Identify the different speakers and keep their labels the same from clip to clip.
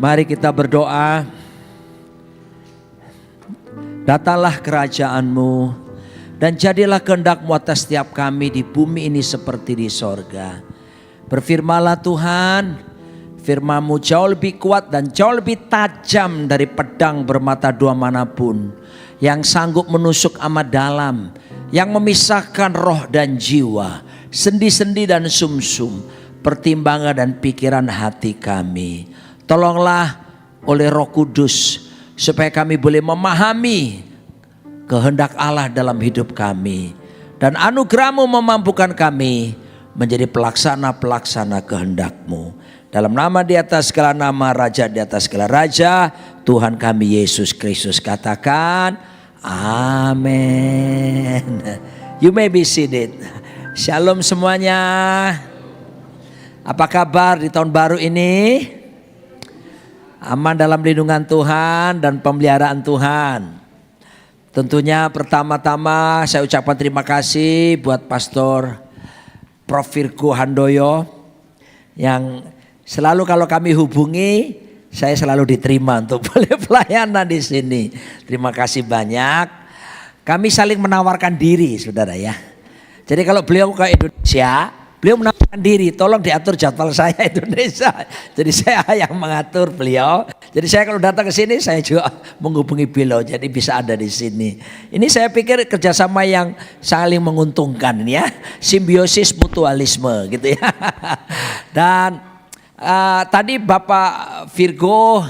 Speaker 1: Mari kita berdoa. Datanglah kerajaan-Mu dan jadilah kehendak-Mu atas setiap kami di bumi ini seperti di sorga. Berfirmanlah Tuhan, firman-Mu jauh lebih kuat dan jauh lebih tajam dari pedang bermata dua manapun, yang sanggup menusuk amat dalam, yang memisahkan roh dan jiwa, sendi-sendi dan sumsum, pertimbangan dan pikiran hati kami. Tolonglah oleh Roh Kudus supaya kami boleh memahami kehendak Allah dalam hidup kami, dan anugerah-Mu memampukan kami menjadi pelaksana-pelaksana kehendak-Mu. Dalam nama di atas segala nama, Raja di atas segala raja, Tuhan kami Yesus Kristus. Katakan amin. You may be seated. Shalom semuanya. Apa kabar di tahun baru ini? Aman dalam lindungan Tuhan dan pemeliharaan Tuhan. Tentunya pertama-tama saya ucapkan terima kasih buat Pastor Prof. Virgo Handoyo yang selalu kalau kami hubungi, saya selalu diterima untuk boleh pelayanan di sini. Terima kasih banyak. Kami saling menawarkan diri, saudara ya. Jadi kalau beliau ke Indonesia, beliau menawarkan diri, tolong diatur jadwal saya Indonesia. Jadi saya yang mengatur beliau. Jadi saya kalau datang ke sini, saya juga menghubungi beliau. Jadi bisa ada di sini. Ini saya pikir kerjasama yang saling menguntungkan ya, simbiosis mutualisme gitu ya. Dan tadi Bapak Virgo,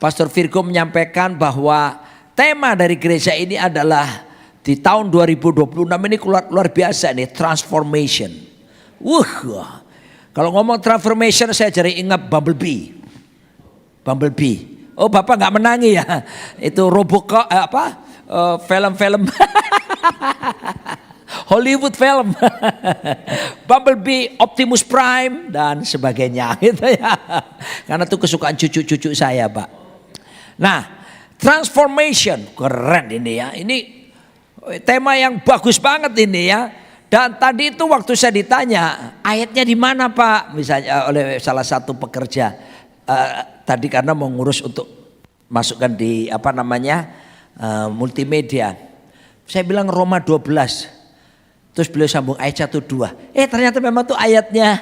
Speaker 1: Pastor Virgo menyampaikan bahwa tema dari gereja ini adalah di tahun 2026 ini luar biasa nih, transformation. Kalau ngomong transformation saya jadi ingat Bumblebee. Oh Bapak nggak menangi ya? Itu Robocop film-film Hollywood film. Bumblebee, Optimus Prime dan sebagainya gitu ya. Karena itu kesukaan cucu-cucu saya, Pak. Nah, transformation keren ini ya. Ini tema yang bagus banget ini ya. Dan tadi itu waktu saya ditanya ayatnya di mana Pak, misalnya oleh salah satu pekerja tadi karena mau ngurus untuk masukkan di multimedia. Saya bilang Roma 12. Terus beliau sambung ayat 1-2. Ternyata memang tuh ayatnya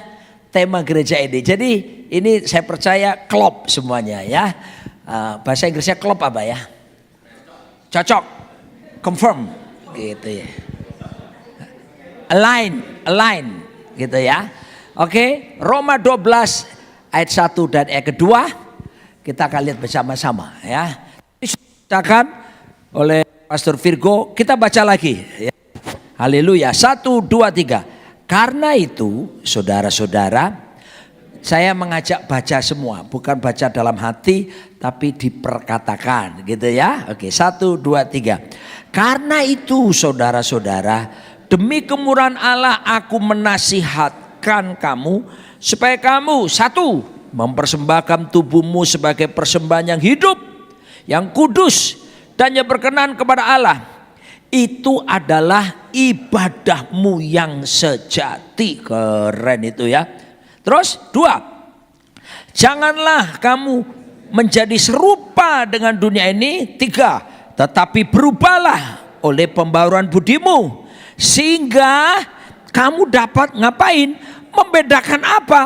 Speaker 1: tema gereja ini. Jadi ini saya percaya klop semuanya ya. Bahasa Inggrisnya klop apa ya? Cocok, confirm gitu ya. Align gitu ya. Oke, Roma 12 ayat 1 dan ayat kedua kita akan lihat bersama-sama ya. Diceritakan oleh Pastor Virgo, kita baca lagi ya. Haleluya, 1, 2, 3. Karena itu saudara-saudara, saya mengajak baca semua, bukan baca dalam hati tapi diperkatakan gitu ya. Oke, 1, 2, 3. Karena itu saudara-saudara, demi kemurahan Allah aku menasihatkan kamu supaya kamu satu, mempersembahkan tubuhmu sebagai persembahan yang hidup, yang kudus dan yang berkenan kepada Allah. Itu adalah ibadahmu yang sejati. Keren itu ya. Terus 2, janganlah kamu menjadi serupa dengan dunia ini. 3, tetapi berubahlah oleh pembaruan budimu, sehingga kamu dapat ngapain? Membedakan apa?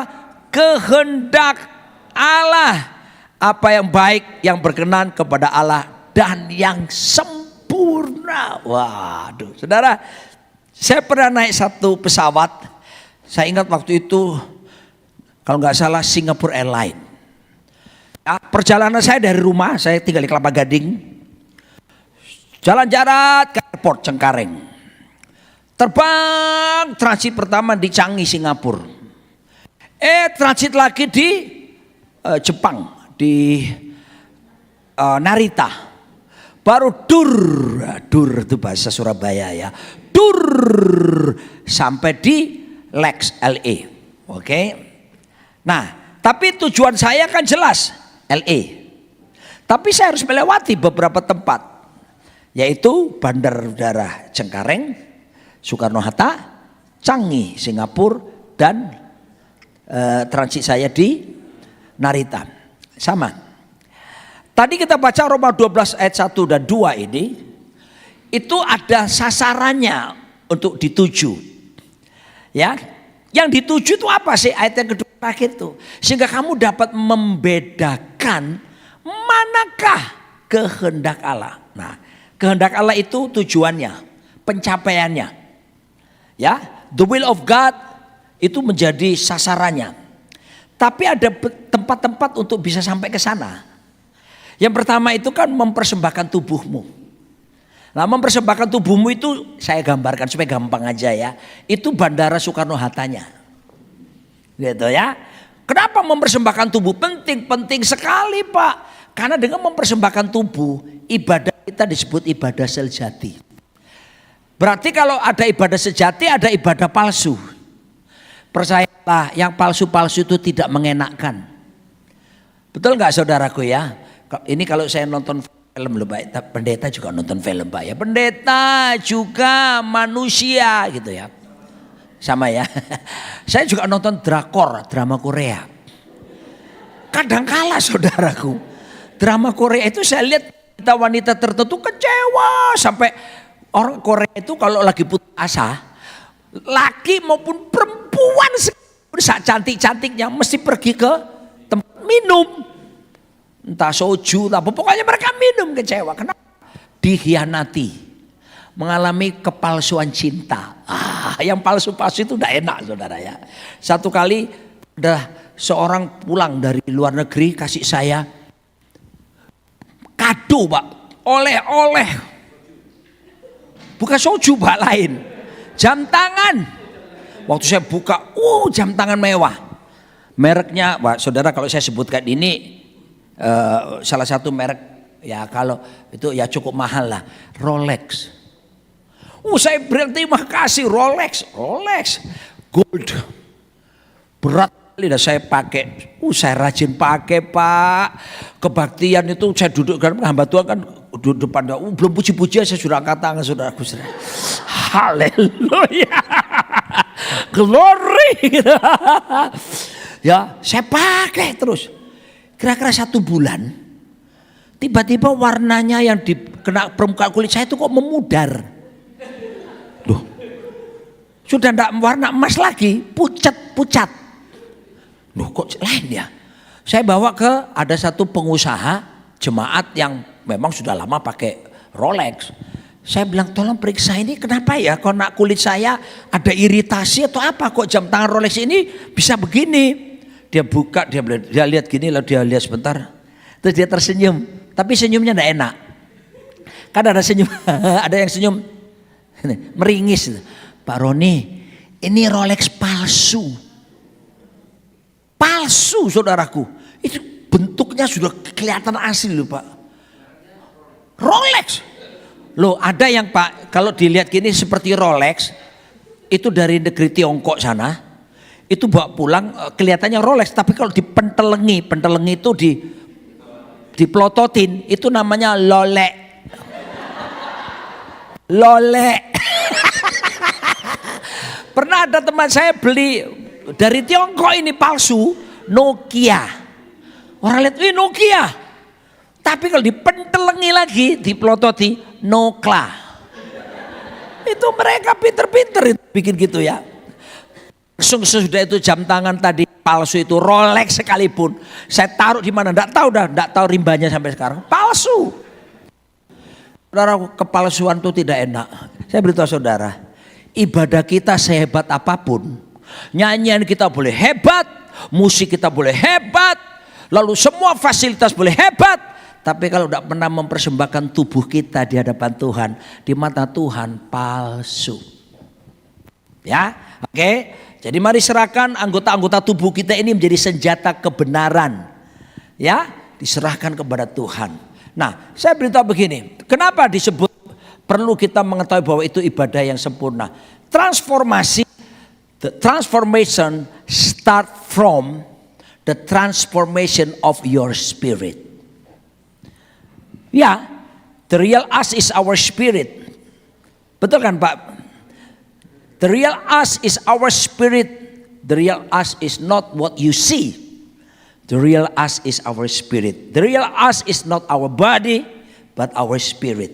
Speaker 1: Kehendak Allah, apa yang baik, yang berkenan kepada Allah dan yang sempurna. Waduh, saudara, saya pernah naik satu pesawat. Saya ingat waktu itu, kalau nggak salah Singapore Airlines. Ya, perjalanan saya dari rumah, saya tinggal di Kelapa Gading, jalan jarak ke airport Cengkareng. Terbang transit pertama di Changi, Singapura. Transit lagi di Jepang, di Narita. Baru dur itu bahasa Surabaya ya. Dur sampai di Lex LA. Oke. Nah, tapi tujuan saya kan jelas LA. Tapi saya harus melewati beberapa tempat, yaitu Bandar Udara Cengkareng, Soekarno-Hatta, Changi, Singapura, dan transit saya di Narita. Sama. Tadi kita baca Roma 12 ayat 1 dan 2 ini, itu ada sasarannya untuk dituju. Ya, yang dituju itu apa sih ayat yang kedua terakhir itu? Sehingga kamu dapat membedakan manakah kehendak Allah. Nah, kehendak Allah itu tujuannya, pencapaiannya. Ya, the will of God itu menjadi sasarannya. Tapi ada tempat-tempat untuk bisa sampai ke sana. Yang pertama itu kan mempersembahkan tubuhmu. Nah, mempersembahkan tubuhmu itu saya gambarkan supaya gampang aja ya. Itu Bandara Soekarno-Hattanya. Gitu ya. Kenapa mempersembahkan tubuh? Penting sekali Pak. Karena dengan mempersembahkan tubuh, ibadah kita disebut ibadah sejati. Berarti kalau ada ibadah sejati, ada ibadah palsu. Percayalah, yang palsu-palsu itu tidak mengenakkan. Betul nggak saudaraku ya? Ini kalau saya nonton film loh Pak, pendeta juga nonton film Pak ya. Pendeta juga manusia gitu ya. Sama ya. Saya juga nonton drakor, drama Korea. Kadang kala saudaraku, drama Korea itu saya lihat wanita tertentu kecewa sampai orang Korea itu kalau lagi putus asa, laki maupun perempuan saat cantik-cantiknya mesti pergi ke tempat minum. Entah soju, apa pokoknya mereka minum, kecewa. Kenapa? Dikhianati, mengalami kepalsuan cinta. Yang palsu-palsu itu udah enak saudara ya. Satu kali ada seorang pulang dari luar negeri kasih saya kado Pak, oleh-oleh. Bukan soju Pak, lain. Jam tangan. Waktu saya buka, jam tangan mewah. Mereknya, Pak, saudara kalau saya sebutkan ini salah satu merek ya kalau itu ya cukup mahal lah, Rolex. Saya berterima kasih Rolex gold, berat kali dah saya pakai. Saya rajin pakai Pak. Kebaktian itu saya duduk kan hamba Tuhan kan duduk depan. Belum puji-pujian saya sudah angkat tangan saudaraku. Haleluya, glory. Ya saya pakai terus. Kira-kira 1 bulan, tiba-tiba warnanya yang kena permukaan kulit saya itu kok memudar. Loh, sudah tidak warna emas lagi, pucat. Loh kok lain ya? Saya bawa ke ada satu pengusaha jemaat yang memang sudah lama pakai Rolex. Saya bilang tolong periksa ini kenapa ya, kok kulit saya ada iritasi atau apa, kok jam tangan Rolex ini bisa begini. Dia buka, dia lihat gini, lalu dia lihat sebentar, terus dia tersenyum, tapi senyumnya enggak enak. Kan ada senyum, ada yang senyum meringis. Pak Roni, ini Rolex palsu saudaraku. Itu bentuknya sudah kelihatan asli loh Pak. Rolex. Loh ada yang Pak, kalau dilihat gini seperti Rolex, itu dari negeri Tiongkok sana. Itu bawa pulang kelihatannya Rolex, tapi kalau dipentelengi itu diplototin, itu namanya lolek. Pernah ada teman saya beli dari Tiongkok ini palsu, Nokia. Orang lihat, Nokia. Tapi kalau dipentelengi lagi, diplototi, Nokla. Itu mereka pinter-pinter itu bikin gitu ya. Sesudah itu jam tangan tadi palsu itu Rolex sekalipun saya taruh di mana enggak tahu rimbanya sampai sekarang palsu. Saudara, kepalsuan itu tidak enak. Saya beritahu saudara, ibadah kita sehebat apapun, nyanyian kita boleh hebat, musik kita boleh hebat, lalu semua fasilitas boleh hebat, tapi kalau tidak pernah mempersembahkan tubuh kita di hadapan Tuhan, di mata Tuhan palsu. Ya, oke. Jadi mari serahkan anggota-anggota tubuh kita ini menjadi senjata kebenaran. Ya, diserahkan kepada Tuhan. Nah, saya beritahu begini, kenapa disebut perlu kita mengetahui bahwa itu ibadah yang sempurna. The transformation start from the transformation of your spirit. Ya, the real us is our spirit. Betul kan Pak? The real us is our spirit. The real us is not what you see. The real us is our spirit. The real us is not our body, but our spirit.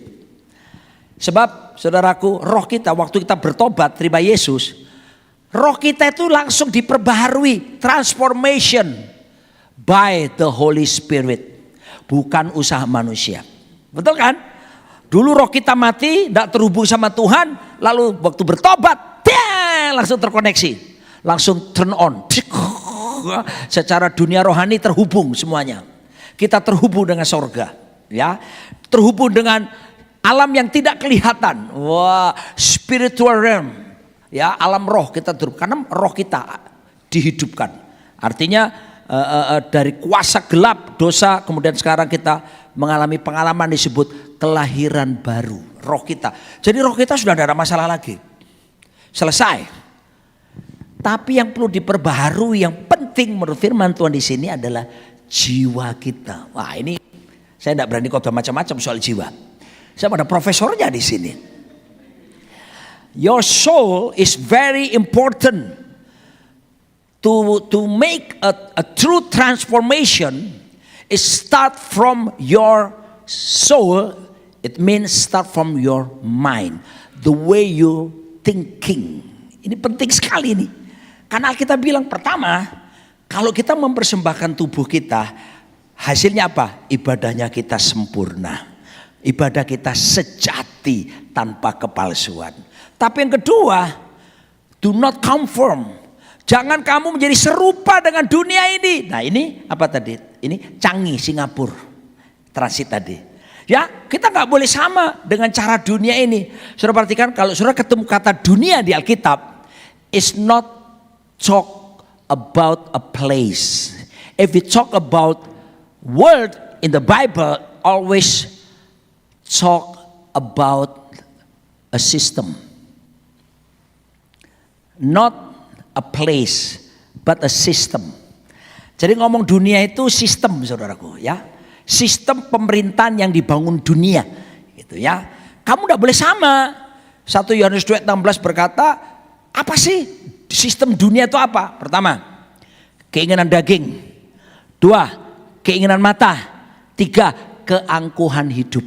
Speaker 1: Sebab saudaraku, roh kita waktu kita bertobat terima Yesus, roh kita itu langsung diperbaharui, transformation by the Holy Spirit. Bukan usaha manusia. Betul kan? Dulu roh kita mati, tidak terhubung sama Tuhan, lalu waktu bertobat, langsung terkoneksi, langsung turn on. Secara dunia rohani terhubung semuanya. Kita terhubung dengan sorga, ya, terhubung dengan alam yang tidak kelihatan. Wah, spiritual realm, ya, alam roh kita terhubung karena roh kita dihidupkan. Artinya dari kuasa gelap dosa, kemudian sekarang kita mengalami pengalaman disebut kelahiran baru, roh kita. Jadi roh kita sudah tidak ada masalah lagi, selesai. Tapi yang perlu diperbaharui, yang penting menurut firman Tuhan di sini adalah jiwa kita. Wah, ini saya tidak berani khotbah macam-macam soal jiwa. Saya ada profesornya di sini. Your soul is very important to make a true transformation. Is start from your soul. It means start from your mind, the way you thinking. Ini penting sekali ini. Karena Alkitab bilang pertama, kalau kita mempersembahkan tubuh kita, hasilnya apa? Ibadahnya kita sempurna. Ibadah kita sejati tanpa kepalsuan. Tapi yang kedua, do not conform. Jangan kamu menjadi serupa dengan dunia ini. Nah ini apa tadi? Ini Changi Singapura transit tadi. Ya, kita nggak boleh sama dengan cara dunia ini. Saudara perhatikan, kalau saudara ketemu kata dunia di Alkitab, is not talk about a place. If we talk about world in the Bible, always talk about a system. Not a place, but a system. Jadi ngomong dunia itu sistem, saudaraku, ya. Sistem pemerintahan yang dibangun dunia, gitu ya. Kamu tidak boleh sama. 1 Yohanes 2:16 berkata, apa sih sistem dunia itu apa? Pertama, keinginan daging. 2, keinginan mata. 3, keangkuhan hidup.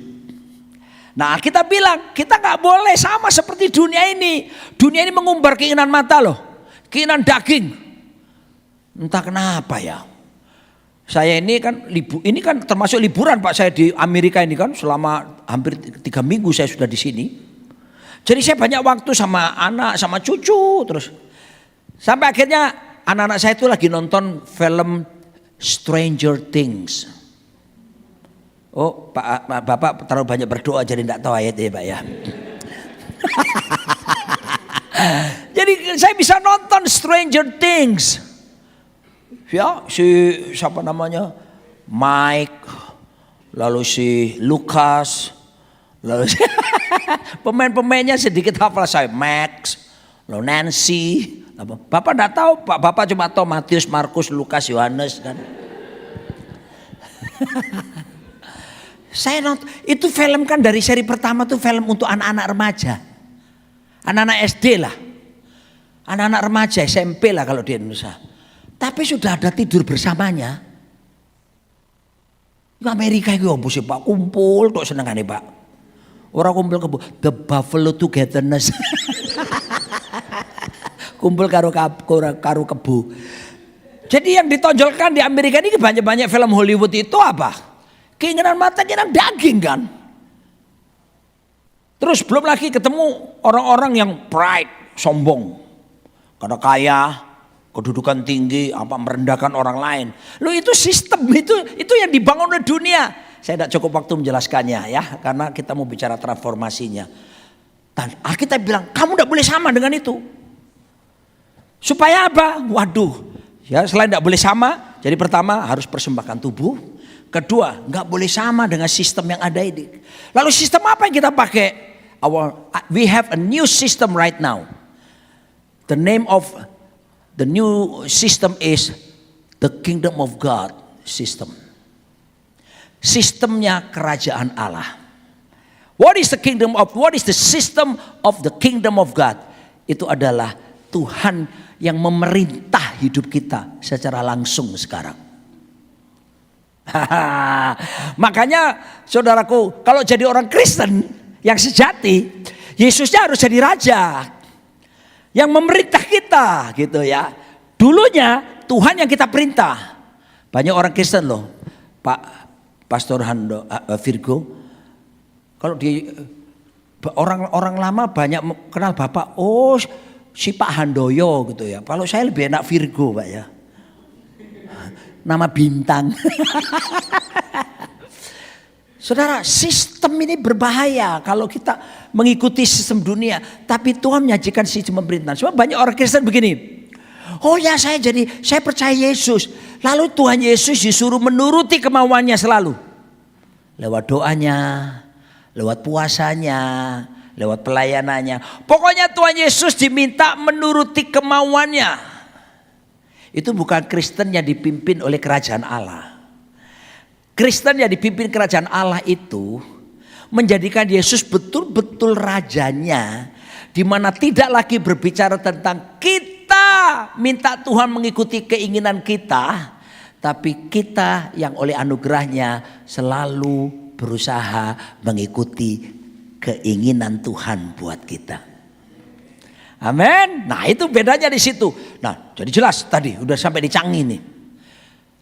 Speaker 1: Nah, kita bilang kita nggak boleh sama seperti dunia ini. Dunia ini mengumbar keinginan mata loh, keinginan daging. Entah kenapa ya. Saya ini kan termasuk liburan Pak, saya di Amerika ini kan selama hampir 3 minggu saya sudah di sini. Jadi saya banyak waktu sama anak, sama cucu terus. Sampai akhirnya anak-anak saya itu lagi nonton film Stranger Things. Oh Bapak terlalu banyak berdoa jadi tidak tahu ayat ya Pak ya. Jadi saya bisa nonton Stranger Things. Ya, si siapa namanya? Mike, lalu si Lucas, lalu si pemain-pemainnya sedikit hafal saya, Max, lalu Nancy. Bapak enggak tahu, Pak. Bapak cuma tahu Matius, Markus, Lukas, Yohanes kan. Saya nonton, itu film kan dari seri pertama tuh film untuk anak-anak remaja. Anak-anak SD lah. Anak-anak remaja SMP lah kalau di Indonesia. Tapi sudah ada tidur bersamanya. Amerika itu apa sih Pak? Kumpul kok senengane Pak. Orang kumpul kebu, the buffalo togetherness. Kumpul karo kebu. Jadi yang ditonjolkan di Amerika ini banyak-banyak film Hollywood itu apa? Keinginan mata, keinginan daging kan. Terus belum lagi ketemu orang-orang yang pride, sombong. Karena kaya, kedudukan tinggi, apa merendahkan orang lain. Loh itu sistem, itu yang dibangun oleh dunia. Saya tidak cukup waktu menjelaskannya ya, karena kita mau bicara transformasinya. Dan Alkitab bilang, kamu tidak boleh sama dengan itu. Supaya apa? Waduh, ya selain tidak boleh sama, jadi pertama harus persembahkan tubuh. Kedua, nggak boleh sama dengan sistem yang ada ini. Lalu sistem apa yang kita pakai? We have a new system right now. The name of the new system is the kingdom of God system. Sistemnya kerajaan Allah. What is the system of the kingdom of God? Itu adalah Tuhan yang memerintah hidup kita secara langsung sekarang. Makanya saudaraku, kalau jadi orang Kristen yang sejati, Yesusnya harus jadi raja yang memerintah kita gitu ya. Dulunya Tuhan yang kita perintah. Banyak orang Kristen loh, Pak Pastor Virgo, kalau di orang lama banyak kenal Bapak, oh si Pak Handoyo gitu ya. Kalau saya lebih enak Virgo Pak ya. Nama bintang. Saudara, sistem ini berbahaya kalau kita mengikuti sistem dunia. Tapi Tuhan menyajikan sistem pemerintahan. Sebab banyak orang Kristen begini. Oh ya saya percaya Yesus. Lalu Tuhan Yesus disuruh menuruti kemauannya selalu. Lewat doanya, lewat puasanya, lewat pelayanannya. Pokoknya Tuhan Yesus diminta menuruti kemauannya. Itu bukan Kristen yang dipimpin oleh kerajaan Allah. Kristen yang dipimpin kerajaan Allah itu menjadikan Yesus betul-betul rajanya, di mana tidak lagi berbicara tentang kita minta Tuhan mengikuti keinginan kita, tapi kita yang oleh anugerahnya selalu berusaha mengikuti keinginan Tuhan buat kita. Amin. Nah itu bedanya di situ. Nah jadi jelas tadi udah sampai di Canggih nih.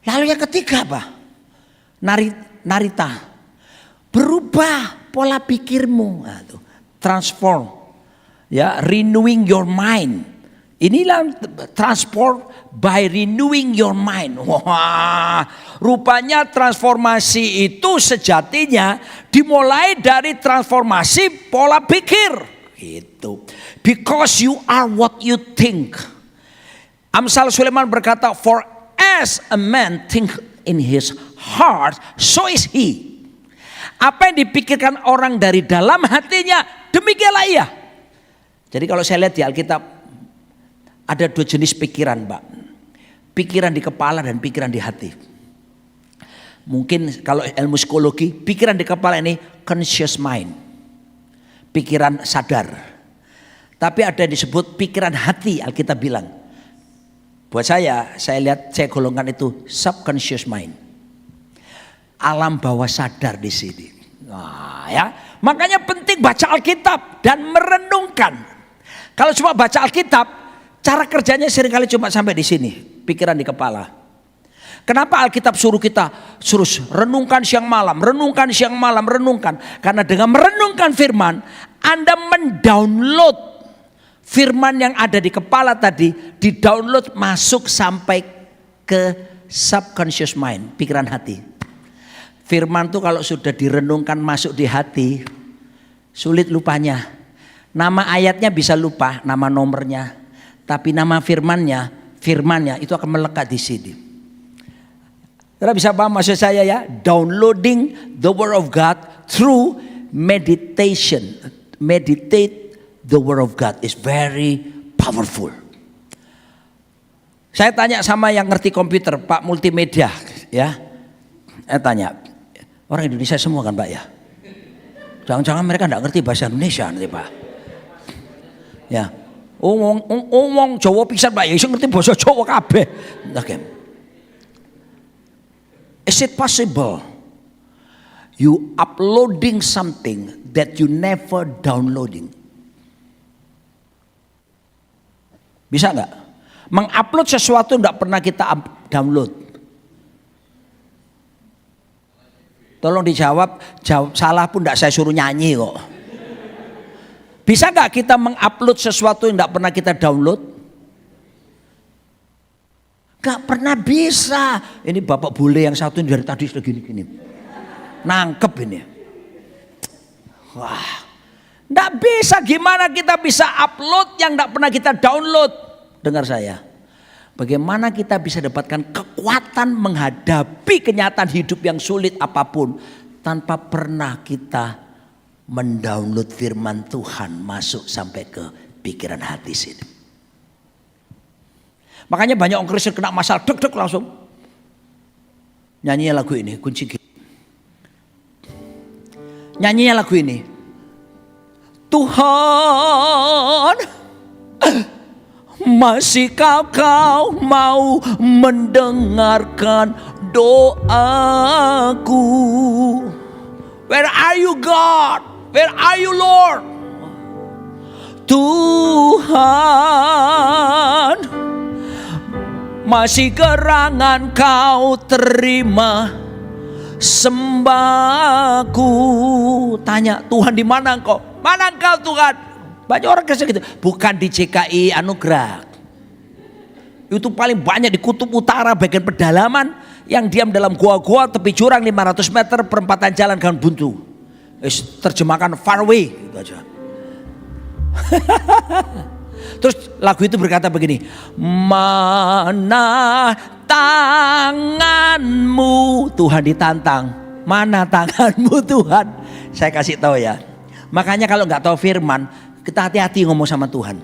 Speaker 1: Lalu yang ketiga apa? Narita. Berubah pola pikirmu. Nah, tuh. Transform. Ya, renewing your mind. Inilah transform by renewing your mind. Wah, rupanya transformasi itu sejatinya dimulai dari transformasi pola pikir. Gitu. Because you are what you think. Amsal Sulaiman berkata, for as a man think in his heart, so is he. Apa yang dipikirkan orang dari dalam hatinya, demikianlah ia. Jadi kalau saya lihat di Alkitab, ada dua jenis pikiran, Pak. Pikiran di kepala dan pikiran di hati. Mungkin kalau ilmu psikologi, pikiran di kepala ini conscious mind. Pikiran sadar. Tapi ada yang disebut pikiran hati, Alkitab bilang. Buat saya lihat, saya golongkan itu subconscious mind. Alam bawah sadar di sini. Nah, ya. Makanya penting baca Alkitab dan merenungkan. Kalau cuma baca Alkitab, cara kerjanya seringkali cuma sampai di sini, pikiran di kepala. Kenapa Alkitab suruh kita renungkan siang malam, renungkan siang malam, renungkan. Karena dengan merenungkan firman, Anda mendownload firman yang ada di kepala tadi, didownload masuk sampai ke subconscious mind, pikiran hati. Firman itu kalau sudah direnungkan masuk di hati, sulit lupanya. Nama ayatnya bisa lupa, nama nomornya. Tapi nama firmannya itu akan melekat di sini. Saudara bisa paham maksud saya ya? Downloading the word of God through meditation. Meditate the word of God is very powerful. Saya tanya sama yang ngerti komputer, Pak multimedia ya. Saya tanya, orang Indonesia semua kan Pak ya? Jangan-jangan mereka enggak ngerti bahasa Indonesia nanti Pak. Ya. Ngomong Jawa pisan Pak ya, iso ngerti bahasa Jawa kabeh. Oke. Is it possible you uploading something that you never downloading? Bisa nggak? Mengupload sesuatu nggak pernah kita download. Tolong dijawab, salah pun nggak saya suruh nyanyi kok. Bisa nggak kita mengupload sesuatu yang nggak pernah kita download? Gak pernah bisa. Ini bapak bule yang satu ini dari tadi sudah gini-gini. Nangkep ini. Wah. Gak bisa, gimana kita bisa upload yang gak pernah kita download. Dengar saya. Bagaimana kita bisa dapatkan kekuatan menghadapi kenyataan hidup yang sulit apapun. Tanpa pernah kita mendownload firman Tuhan masuk sampai ke pikiran hati sini. Makanya banyak orang Kristen kena masalah, deg-deg langsung. Nyanyinya lagu ini, kunci G. Nyanyinya lagu ini. Tuhan, masihkah kau mau mendengarkan doaku. Where are you God? Where are you Lord? Tuhan, masih gerangan Kau terima sembahku. Tanya, Tuhan di mana Engkau? Mana Engkau Tuhan? Banyak orang kasih gitu. Bukan di JKI Anugerah. Itu paling banyak di kutub utara bagian pedalaman, yang diam dalam gua-gua tepi jurang 500 meter perempatan jalan kan buntu. Terjemahkan far away gitu aja. Terus lagu itu berkata begini, mana tanganmu? Tuhan ditantang, mana tanganmu Tuhan? Saya kasih tahu ya. Makanya kalau nggak tahu firman, kita hati-hati ngomong sama Tuhan.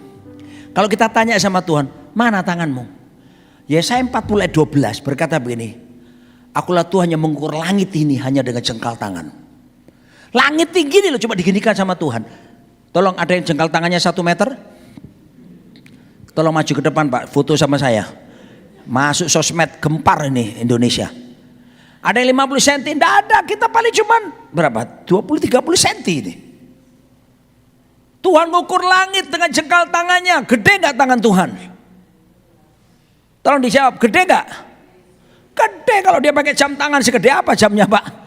Speaker 1: Kalau kita tanya sama Tuhan, mana tanganmu? Yesaya 40 ayat 12 berkata begini, akulah Tuhan yang mengukur langit ini hanya dengan jengkal tangan. Langit tinggi nih loh, coba diginikan sama Tuhan. Tolong ada yang jengkal tangannya 1 meter. Tolong maju ke depan Pak, foto sama saya. Masuk sosmed gempar ini Indonesia. Ada yang 50 cm, tidak ada, kita paling cuman berapa? 20-30 cm ini. Tuhan ngukur langit dengan jengkal tangannya. Gede gak tangan Tuhan? Tolong dijawab, gede gak? Gede, kalau dia pakai jam tangan segede apa jamnya Pak?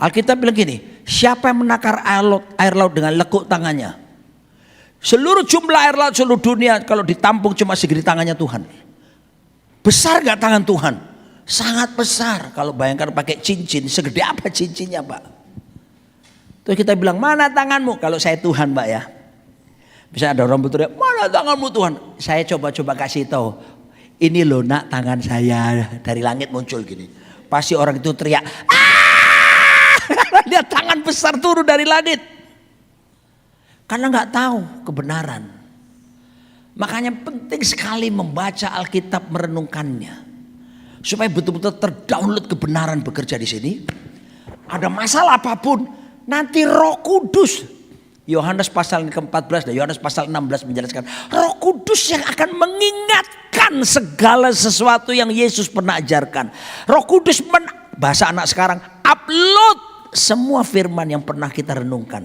Speaker 1: Alkitab bilang gini, siapa yang menakar air laut dengan lekuk tangannya? Seluruh jumlah air laut seluruh dunia kalau ditampung cuma segede tangannya Tuhan. Besar gak tangan Tuhan? Sangat besar. Kalau bayangkan pakai cincin, segede apa cincinnya Pak? Terus kita bilang, mana tanganmu? Kalau saya Tuhan Pak ya. Bisa ada orang berteriak, mana tanganmu Tuhan? Saya coba-coba kasih tahu. Ini loh nak tangan saya, dari langit muncul gini. Pasti orang itu teriak, lihat tangan besar turun dari langit. Karena nggak tahu kebenaran. Makanya penting sekali membaca Alkitab, merenungkannya. Supaya betul-betul terdownload kebenaran bekerja di sini. Ada masalah apapun, nanti Roh Kudus. Yohanes pasal ke-14 dan Yohanes pasal 16 menjelaskan. Roh Kudus yang akan mengingatkan segala sesuatu yang Yesus pernah ajarkan. Roh Kudus bahasa anak sekarang, upload semua firman yang pernah kita renungkan.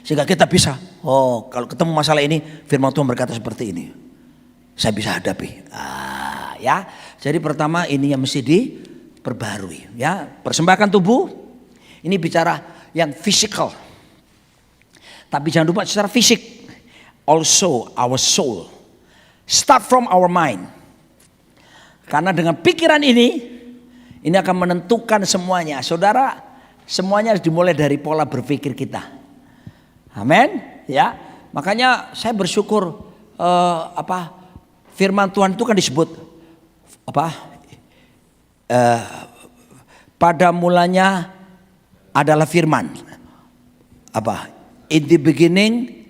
Speaker 1: Sehingga kita bisa, oh kalau ketemu masalah ini, firman Tuhan berkata seperti ini. Saya bisa hadapi. Ya. Jadi pertama ini yang mesti diperbarui. Ya. Persembahkan tubuh, ini bicara yang physical. Tapi jangan lupa secara fisik. Also our soul. Start from our mind. Karena dengan pikiran ini akan menentukan semuanya. Saudara, semuanya harus dimulai dari pola berpikir kita. Amin. Ya. Makanya saya bersyukur firman Tuhan itu kan disebut pada mulanya adalah firman. In the beginning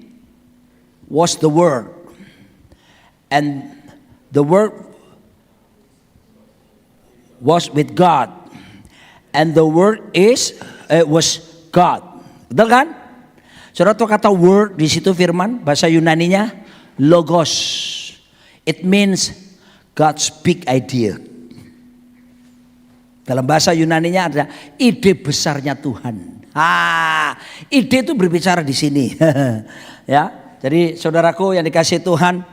Speaker 1: was the word, and the word was with God, and the word was God. Betul kan? Saudara tahu kata word di situ firman, bahasa Yunaninya logos. It means God's big idea. Dalam bahasa Yunaninya ada ide besarnya Tuhan. Ide itu berbicara di sini. Ya, jadi saudaraku yang dikasihi Tuhan,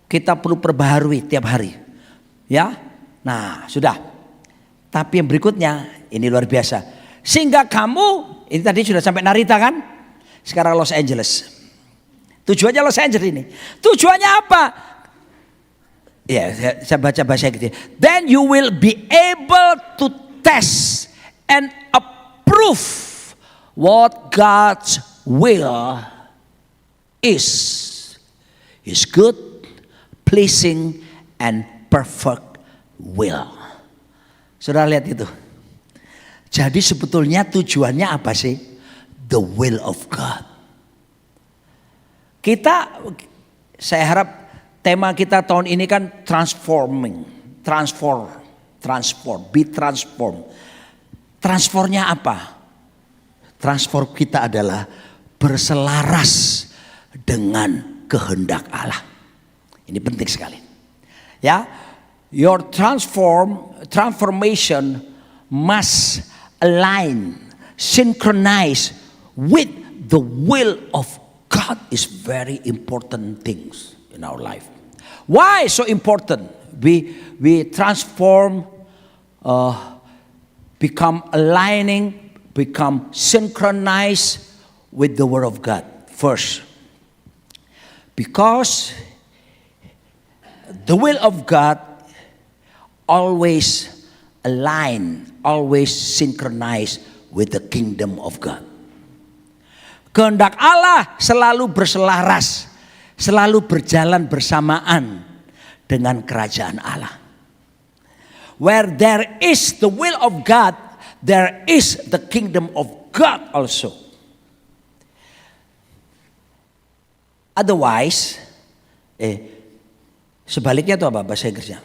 Speaker 1: kita perlu perbaharui tiap hari. Ya, nah sudah. Tapi yang berikutnya ini luar biasa. Sehingga kamu, ini tadi sudah sampai Narita kan? Sekarang Los Angeles. Tujuannya Los Angeles ini. Tujuannya apa? Ya, saya baca bahasa gitu. Then you will be able to test and approve what God's will is. His good, pleasing, and perfect will. Saudara lihat itu. Jadi sebetulnya tujuannya apa sih? The will of God. Saya harap tema kita tahun ini kan transform, be transform. Transformnya apa? Transform kita adalah berselaras dengan kehendak Allah. Ini penting sekali. Ya, Your transformation must align, synchronize with the will of God is very important things in our life. Why so important? We transform, become aligning, become synchronized with the Word of God. First, because the will of God always align, always synchronize with the kingdom of God. Kehendak Allah selalu berselaras, selalu berjalan bersamaan dengan kerajaan Allah. Where there is the will of God, there is the kingdom of God also. Otherwise, sebaliknya itu apa bahasa Inggrisnya?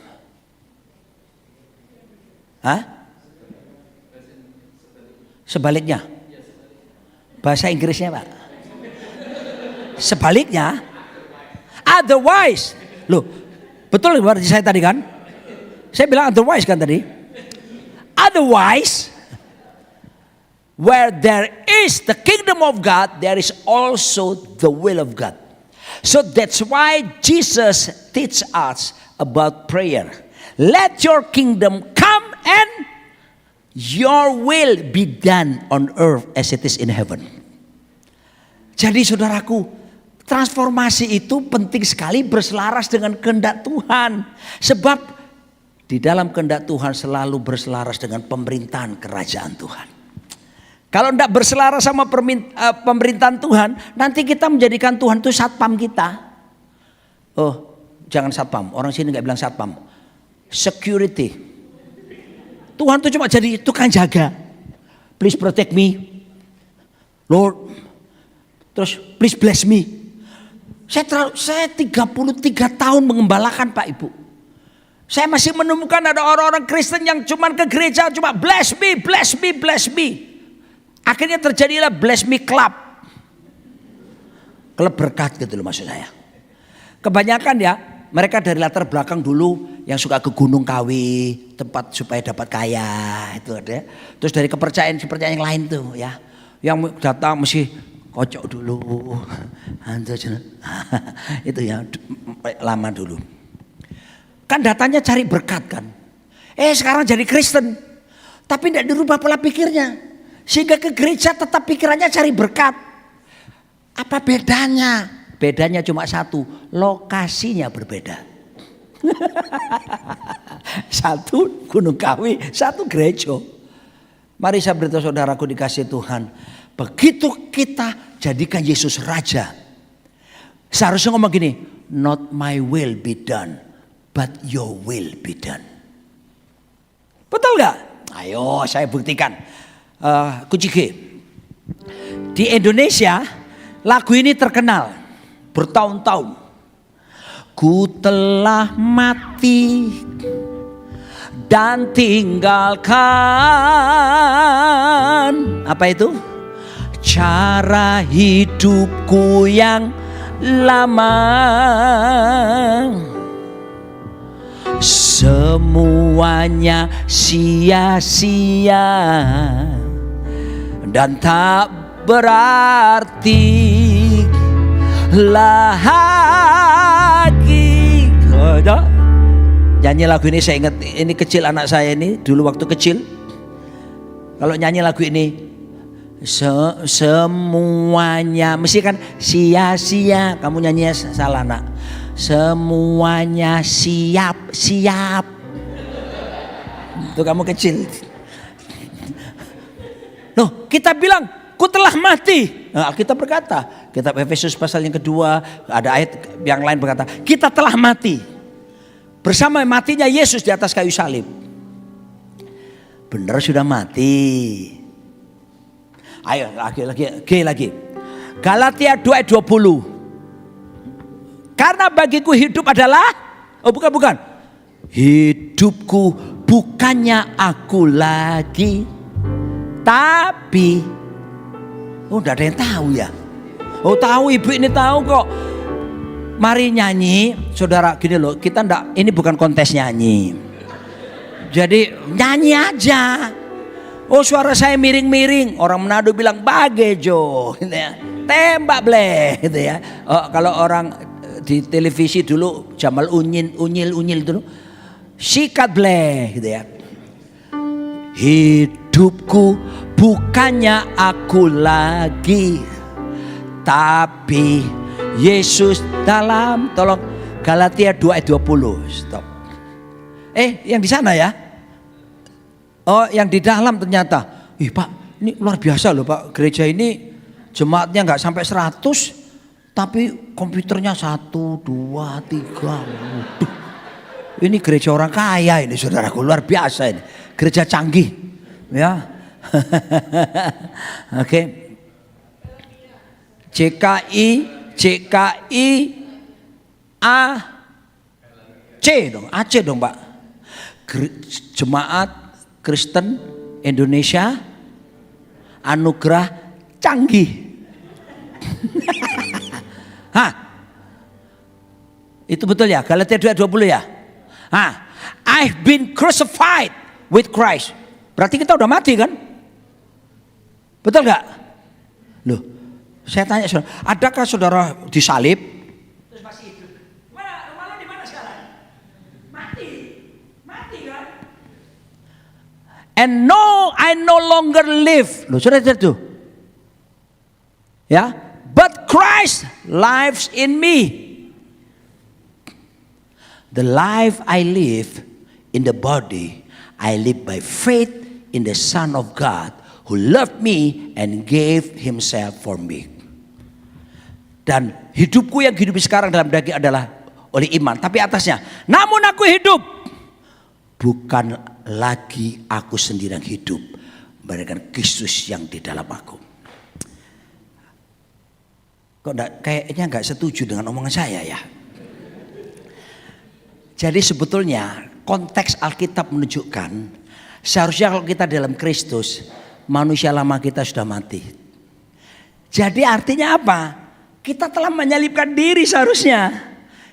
Speaker 1: Hah? Sebaliknya? Bahasa Inggrisnya Pak? Sebaliknya? Otherwise. Loh, betul berarti saya tadi kan? Saya bilang otherwise kan tadi? Otherwise, where there is the kingdom of God, there is also the will of God. So that's why Jesus teach us about prayer. Let your kingdom come and your will be done on earth as it is in heaven. Jadi saudaraku, transformasi itu penting sekali berselaras dengan kehendak Tuhan. Sebab di dalam kehendak Tuhan selalu berselaras dengan pemerintahan kerajaan Tuhan. Kalau tidak berselaras sama pemerintahan Tuhan, nanti kita menjadikan Tuhan itu satpam kita. Oh, jangan satpam. Orang sini nggak bilang satpam. Security. Tuhan itu cuma jadi tukang jaga. Please protect me, Lord. Terus please bless me. Saya 33 tahun mengembalakan Pak Ibu. Saya masih menemukan ada orang-orang Kristen yang cuma ke gereja cuma bless me, bless me, bless me. Akhirnya terjadilah bless me club. Klub berkat gitu loh maksud saya. Kebanyakan ya mereka dari latar belakang dulu yang suka ke Gunung Kawi, tempat supaya dapat kaya itu ada. Terus dari kepercayaan yang lain tuh ya, yang datang mesti kocok dulu, itu ya lama dulu. Kan datanya cari berkat kan. Sekarang jadi Kristen, tapi tidak dirubah pola pikirnya, sehingga ke gereja tetap pikirannya cari berkat. Apa bedanya? Bedanya cuma satu, lokasinya berbeda. Satu Gunung Kawi, satu gereja. Mari saya beritahu saudaraku dikasih Tuhan, begitu kita jadikan Yesus Raja, seharusnya ngomong gini, not my will be done, but your will be done. Betul gak? Ayo saya buktikan. Kunci G. Di Indonesia lagu ini terkenal bertahun-tahun. Ku telah mati dan tinggalkan apa itu? Cara hidupku yang lama. Semuanya sia-sia dan tak berarti lagi. Nyanyi lagu ini saya ingat, ini kecil anak saya ini dulu waktu kecil. Kalau nyanyi lagu ini semuanya mesti kan sia-sia. Kamu nyanyi salah nak. Semuanya siap-siap. Itu kamu kecil. Loh, kita bilang ku telah mati. Nah, Alkitab berkata, kitab Efesus pasal yang kedua, ada ayat yang lain berkata, kita telah mati. Bersama matinya Yesus di atas kayu salib. Benar sudah mati. Ayo lagi. Galatia 2 ayat 20. Karena bagiku hidup adalah, bukan. Hidupku bukannya aku lagi, tapi, tidak ada yang tahu ya. Tahu ibu ini tahu kok. Mari nyanyi, saudara, gini loh, kita ini bukan kontes nyanyi. Jadi nyanyi aja. Oh, suara saya miring-miring. Orang Manado bilang bagejo, gitu ya. Tembak ble, gitu ya. Kalau orang di televisi dulu Jamal unyil dulu, sikat ble, gitu ya. Hidupku bukannya aku lagi, tapi Yesus dalam. Tolong Galatia 2 ayat 20. Stop. Yang di sana ya. Oh, yang di dalam ternyata. Pak, ini luar biasa loh Pak. Gereja ini jemaatnya nggak sampai 100, tapi komputernya 1, 2, 3. Waduh. Ini gereja orang kaya ini, saudaraku, luar biasa ini. Gereja canggih, ya. Oke. CKI AC dong Pak. Jemaat Kristen Indonesia Anugerah Canggih. Hah? Itu betul ya? Galatia 2:20 ya? I've been crucified with Christ. Berarti kita udah mati kan? Betul gak? Loh, saya tanya saudara, adakah saudara disalib terus masih hidup? Malah di mana sekarang? Mati kan? And no, I no longer live. Loh, sudah itu. Ya, but Christ lives in me. The life I live in the body, I live by faith in the Son of God who loved me and gave himself for me. Dan hidupku yang hidup sekarang dalam daging adalah oleh iman. Tapi atasnya, namun aku hidup. Bukan lagi aku sendiri yang hidup, melainkan Kristus yang di dalam aku. Kok kayaknya nggak setuju dengan omongan saya ya? Jadi sebetulnya konteks Alkitab menunjukkan seharusnya kalau kita dalam Kristus, manusia lama kita sudah mati. Jadi artinya apa? Kita telah menyalibkan diri seharusnya.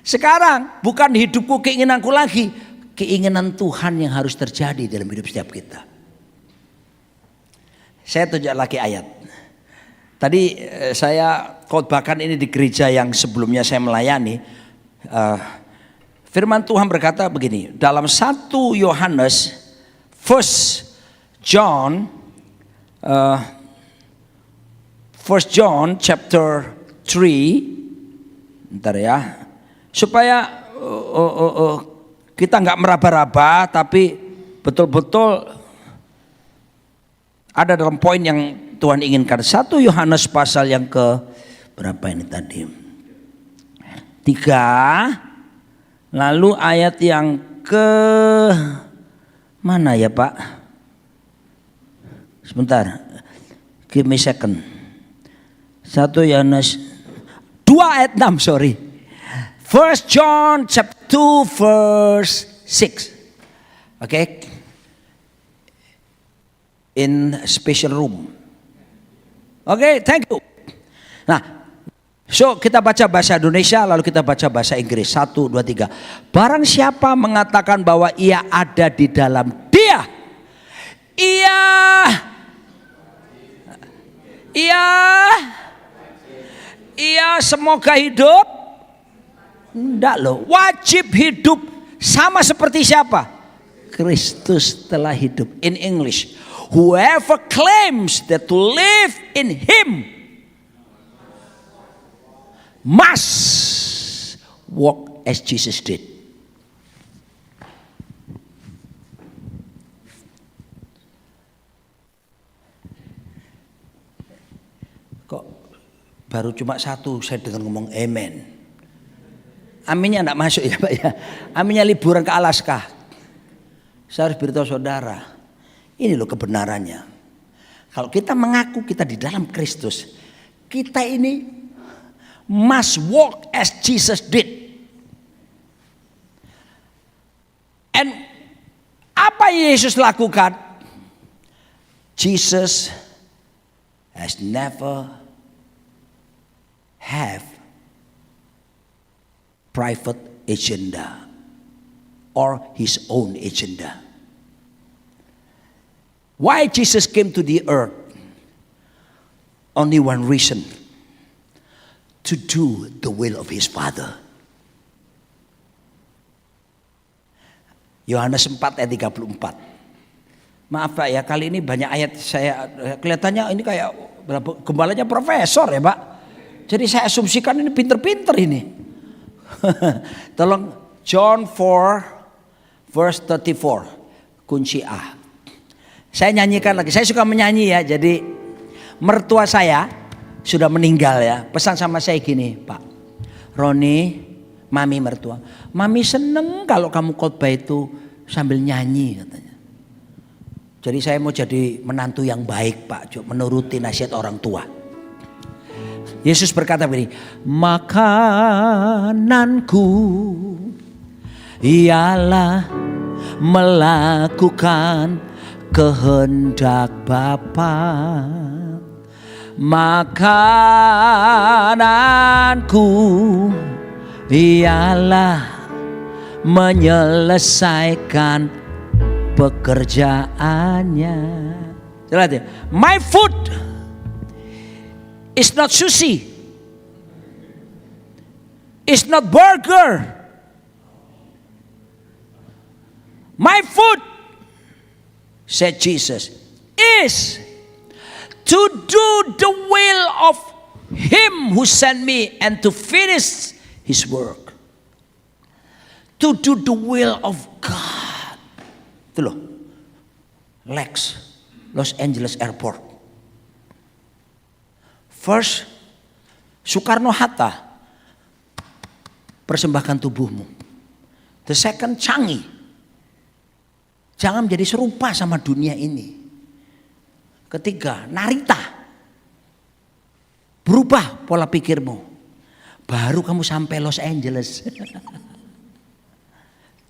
Speaker 1: Sekarang bukan hidupku keinginanku lagi, keinginan Tuhan yang harus terjadi dalam hidup setiap kita. Saya tunjuk lagi ayat. Tadi saya khotbahkan ini di gereja yang sebelumnya saya melayani. Firman Tuhan berkata begini, dalam 1 Yohanes, 1 John chapter 3, bentar ya, supaya kita nggak meraba-raba, tapi betul-betul ada dalam poin yang Tuhan inginkan. 1 Yohanes pasal yang ke berapa ini tadi? 3. Lalu ayat yang ke mana ya Pak? Sebentar. Give me a second. 1 Yohanes 2 ayat 6, sorry. 1 John chapter 2 verse 6. Okay. In special room. Okay, thank you. Nah, so kita baca bahasa Indonesia lalu kita baca bahasa Inggris. 1, 2, 3. Barang siapa mengatakan bahwa ia ada di dalam Dia, ia semoga hidup. Enggak loh, wajib hidup sama seperti siapa? Kristus telah hidup. In English, whoever claims that to live in Him must walk as Jesus did. Kok baru cuma satu saya dengar ngomong amen. Aminnya enggak masuk ya Pak ya. Aminnya liburan ke Alaska. Saya harus beritahu saudara, ini loh kebenarannya. Kalau kita mengaku kita di dalam Kristus, kita ini must walk as Jesus did. And apa Yesus lakukan? Jesus has never have private agenda or his own agenda. Why Jesus came to the earth? Only one reason. To do the will of his Father. Yohanes 4 ayat 34. Maaf Pak ya, kali ini banyak ayat saya kelihatannya ini kayak gembalanya profesor ya Pak. Jadi saya asumsikan ini pinter-pinter ini. Tolong John 4 verse 34 kunci A. Saya nyanyikan lagi, saya suka menyanyi ya. Jadi mertua saya sudah meninggal ya. Pesan sama saya gini, Pak Roni, mami mertua, mami seneng kalau kamu khotbah itu sambil nyanyi katanya. Jadi saya mau jadi menantu yang baik Pak, menuruti nasihat orang tua. Yesus berkata begini, makananku ialah melakukan kehendak Bapa. Makananku ialah menyelesaikan pekerjaannya. Lihat ya, my food is not sushi, it's not burger. My food, said Jesus, is to do the will of him who sent me and to finish his work. To do the will of God. Itu loh, LAX, Los Angeles Airport. First, Soekarno-Hatta, persembahkan tubuhmu. The second, Changi, jangan menjadi serupa sama dunia ini. Ketiga, Narita, berubah pola pikirmu, baru kamu sampai Los Angeles.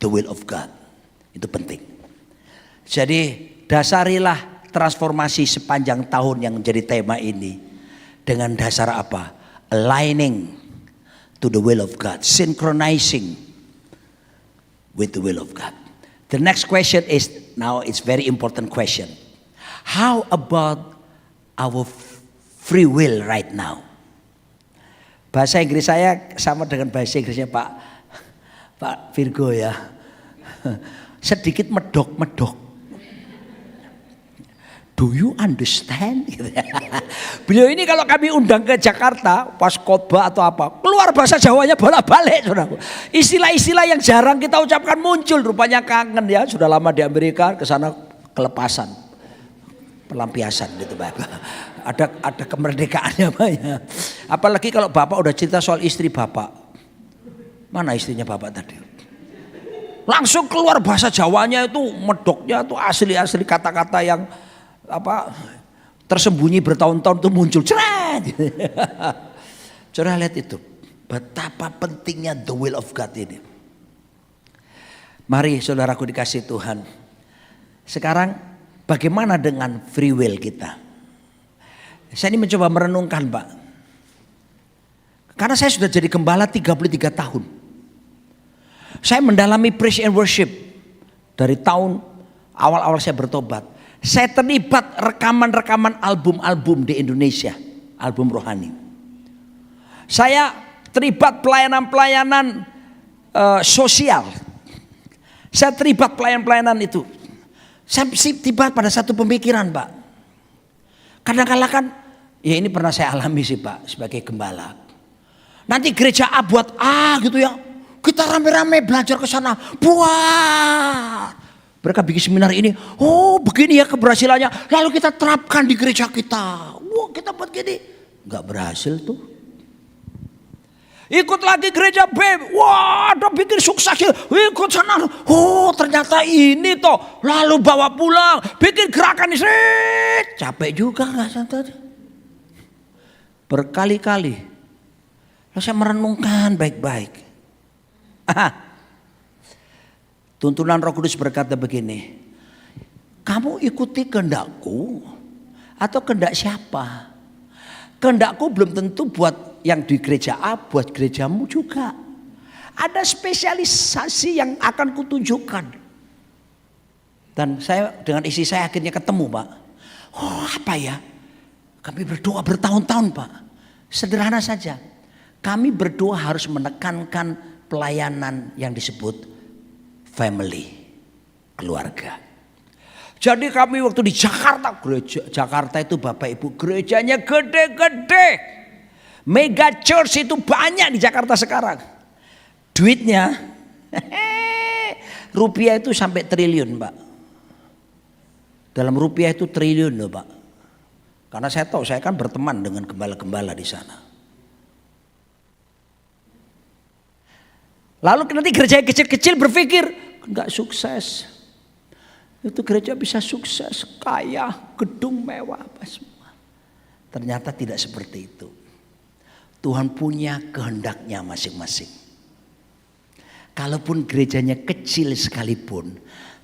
Speaker 1: The will of God, itu penting. Jadi dasarilah transformasi sepanjang tahun yang menjadi tema ini dengan dasar apa? Aligning to the will of God, synchronizing with the will of God. The next question is, now it's very important question. How about our free will right now? Bahasa Inggris saya sama dengan bahasa Inggrisnya Pak Virgo ya. Sedikit medok-medok. Do you understand? Beliau ini kalau kami undang ke Jakarta pas khotbah atau apa, keluar bahasa Jawanya bolak-balik, saudaraku. Istilah-istilah yang jarang kita ucapkan muncul, rupanya kangen ya, sudah lama di Amerika, ke sana kelepasan, pelampiasan gitu Pak. Ada kemerdekaannya Pak ya. Apalagi kalau Bapak udah cerita soal istri Bapak. Mana istrinya Bapak tadi? Langsung keluar bahasa Jawanya itu, medoknya itu asli-asli kata-kata yang tersembunyi bertahun-tahun itu muncul. Coba lihat itu, betapa pentingnya the will of God ini. Mari saudaraku dikasih Tuhan. Sekarang bagaimana dengan free will kita? Saya ini mencoba merenungkan Pak. Karena saya sudah jadi gembala 33 tahun. Saya mendalami praise and worship dari tahun awal-awal saya bertobat. Saya terlibat rekaman-rekaman album-album di Indonesia, album rohani. Saya terlibat pelayanan-pelayanan sosial. Saya terlibat pelayanan-pelayanan itu. Saya tiba pada satu pemikiran Pak. Kadang-kadang kan, ya ini pernah saya alami sih Pak sebagai gembala. Nanti gereja A buat A gitu ya. Kita rame-rame belajar ke sana. Buat. Mereka bikin seminar ini. Oh begini ya keberhasilannya. Lalu kita terapkan di gereja kita. Wah kita buat gini. Gak berhasil tuh. Ikut lagi gereja B. Wah udah bikin sukses. Ikut sana. Oh ternyata ini toh. Lalu bawa pulang. Bikin gerakan ini. Capek juga gak santai. Berkali-kali. Lalu saya merenungkan baik-baik. Tuntunan Roh Kudus berkata begini, kamu ikuti kehendakku atau kehendak siapa? Kehendakku belum tentu buat yang di gereja A, buat gerejamu juga. Ada spesialisasi yang akan kutunjukkan. Dan saya dengan istri saya akhirnya ketemu, Pak. Oh, apa ya? Kami berdoa bertahun-tahun, Pak. Sederhana saja. Kami berdoa harus menekankan pelayanan yang disebut family, keluarga. Jadi kami waktu di Jakarta, gereja Jakarta itu Bapak Ibu gerejanya gede-gede. Mega church itu banyak di Jakarta sekarang. Duitnya rupiah itu sampai triliun, Pak. Dalam rupiah itu triliun loh, Pak. Karena saya tahu, saya kan berteman dengan gembala-gembala di sana. Lalu nanti gereja kecil-kecil berpikir enggak sukses. Itu gereja bisa sukses, kaya, gedung mewah apa semua. Ternyata tidak seperti itu. Tuhan punya kehendaknya masing-masing. Kalaupun gerejanya kecil sekalipun,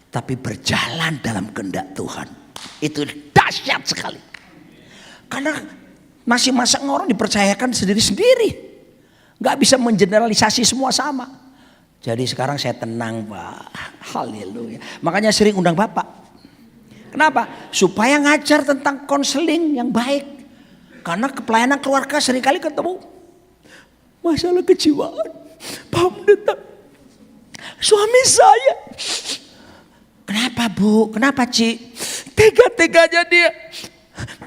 Speaker 1: tapi berjalan dalam kehendak Tuhan, itu dahsyat sekali. Karena masing-masing orang dipercayakan sendiri-sendiri, nggak bisa mengeneralisasi semua sama. Jadi sekarang saya tenang, Pak. Haleluya. Makanya sering undang Bapak. Kenapa? Supaya ngajar tentang konseling yang baik. Karena pelayanan keluarga seringkali ketemu masalah kejiwaan. Pak Pendeta, suami saya. Kenapa, Bu? Kenapa, Ci? Tega-teganya dia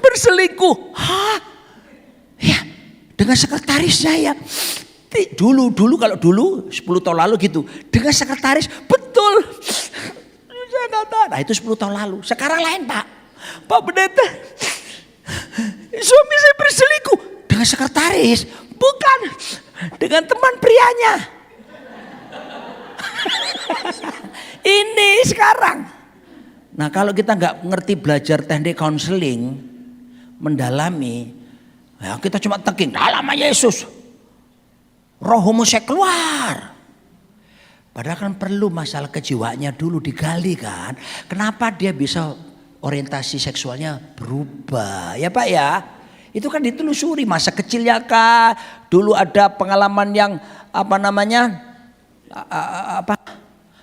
Speaker 1: berselingkuh. Hah? Ya, dengan sekretarisnya ya. Dulu kalau dulu 10 tahun lalu gitu, dengan sekretaris betul. Saya kata, nah itu 10 tahun lalu. Sekarang lain, Pak. Pak Pendeta, suami saya berselingkuh dengan sekretaris, bukan dengan teman prianya. Ini sekarang. Nah, kalau kita nggak ngerti belajar teknik konseling, mendalami, ya kita cuma thinking dalam nama Yesus. Roh homoseks keluar. Padahal kan perlu masalah kejiwaannya dulu digali kan. Kenapa dia bisa orientasi seksualnya berubah? Ya Pak ya. Itu kan ditelusuri masa kecilnya kah. Dulu ada pengalaman yang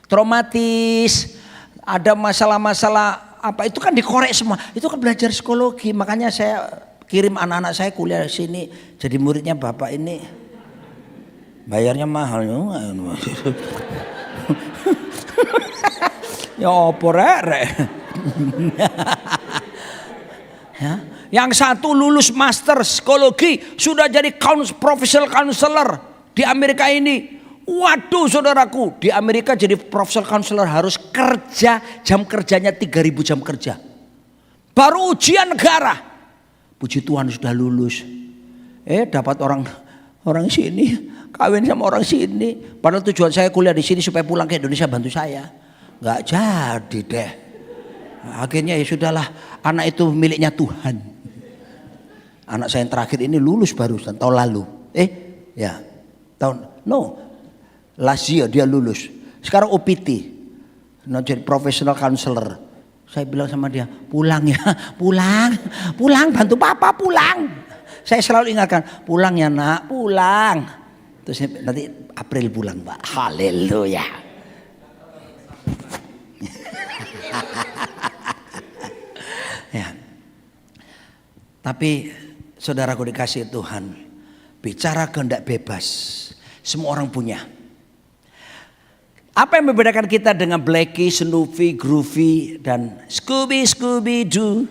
Speaker 1: traumatis. Ada masalah-masalah apa itu kan dikorek semua. Itu kan belajar psikologi. Makanya saya kirim anak-anak saya kuliah di sini. Jadi muridnya Bapak ini. Bayarnya mahal. Ya opo rek. Ya. Yang satu lulus master psikologi, sudah jadi professional counselor di Amerika ini. Waduh saudaraku, di Amerika jadi professional counselor harus kerja, jam kerjanya 3.000 jam kerja. Baru ujian negara. Puji Tuhan sudah lulus. Dapat orang sini. Kawin sama orang sini. Padahal tujuan saya kuliah di sini supaya pulang ke Indonesia bantu saya. Nggak jadi deh. Akhirnya ya sudahlah. Anak itu miliknya Tuhan. Anak saya yang terakhir ini lulus barusan tahun lalu. Last year dia lulus. Sekarang OPT. Jadi professional counselor. Saya bilang sama dia, pulang ya. Pulang bantu papa pulang. Saya selalu ingatkan, pulang ya nak, pulang. Terus nanti April pulang, Pak. Haleluya. Ya. Tapi saudaraku dikasih Tuhan, bicara kehendak bebas. Semua orang punya. Apa yang membedakan kita dengan Blackie, Snoopy, Groovy dan Scooby Doo?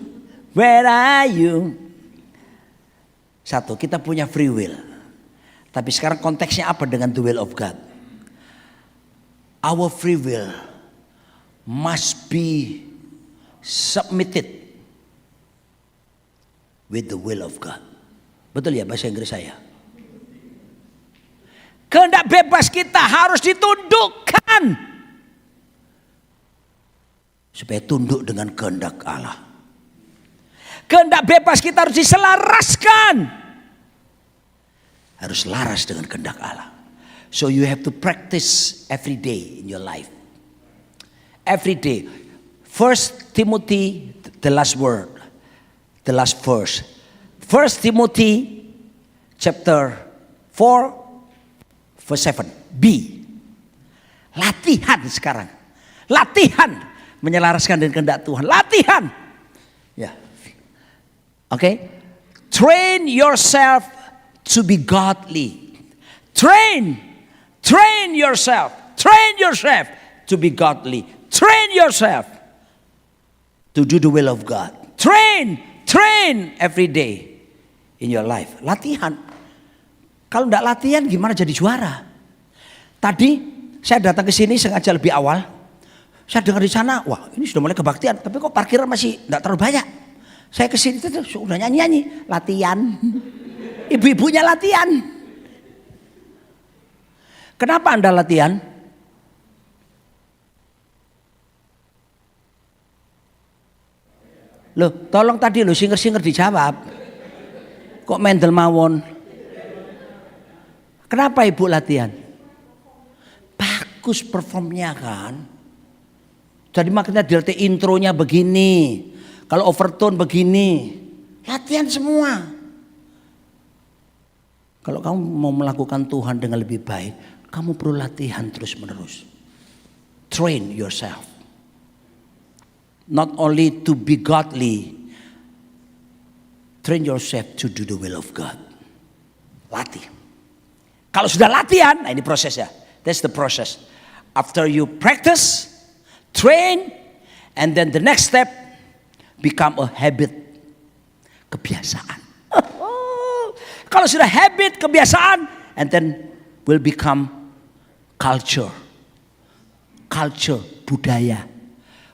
Speaker 1: Where are you? Satu, kita punya free will. Tapi sekarang konteksnya apa dengan the will of God? Our free will must be submitted with the will of God. Betul ya bahasa Inggris saya? Kehendak bebas kita harus ditundukkan supaya tunduk dengan kehendak Allah. Kehendak bebas kita harus diselaraskan. Harus laras dengan kehendak Allah. So you have to practice every day in your life. Every day. 1 Timothy, the last word. The last verse. 1 Timothy chapter 4 verse 7. B. Latihan sekarang. Latihan menyelaraskan dengan kehendak Tuhan. Latihan. Ya. Oke. Train yourself to be godly. Train yourself. Train yourself to be godly. Train yourself to do the will of God. Train every day in your life. Latihan. Kalau enggak latihan gimana jadi juara? Tadi saya datang ke sini sengaja lebih awal. Saya dengar di sana, wah ini sudah mulai kebaktian. Tapi kok parkiran masih enggak terlalu banyak. Saya ke sini tuh sudah nyanyi-nyanyi. Latihan. Ibu-ibunya latihan. Kenapa Anda latihan? Loh, tolong tadi lo singer-singer dijawab. Kok mendel mawon? Kenapa ibu latihan? Bagus performnya kan. Jadi makanya dilatih intronya begini. Kalau overtone begini. Latihan semua. Kalau kamu mau melakukan Tuhan dengan lebih baik, kamu perlu latihan terus menerus. Train yourself. Not only to be godly, train yourself to do the will of God. Latih. Kalau sudah latihan, nah ini prosesnya. That's the process. After you practice, train, and then the next step, become a habit. Kebiasaan. Kalau sudah habit, kebiasaan, and then will become culture. Culture, budaya.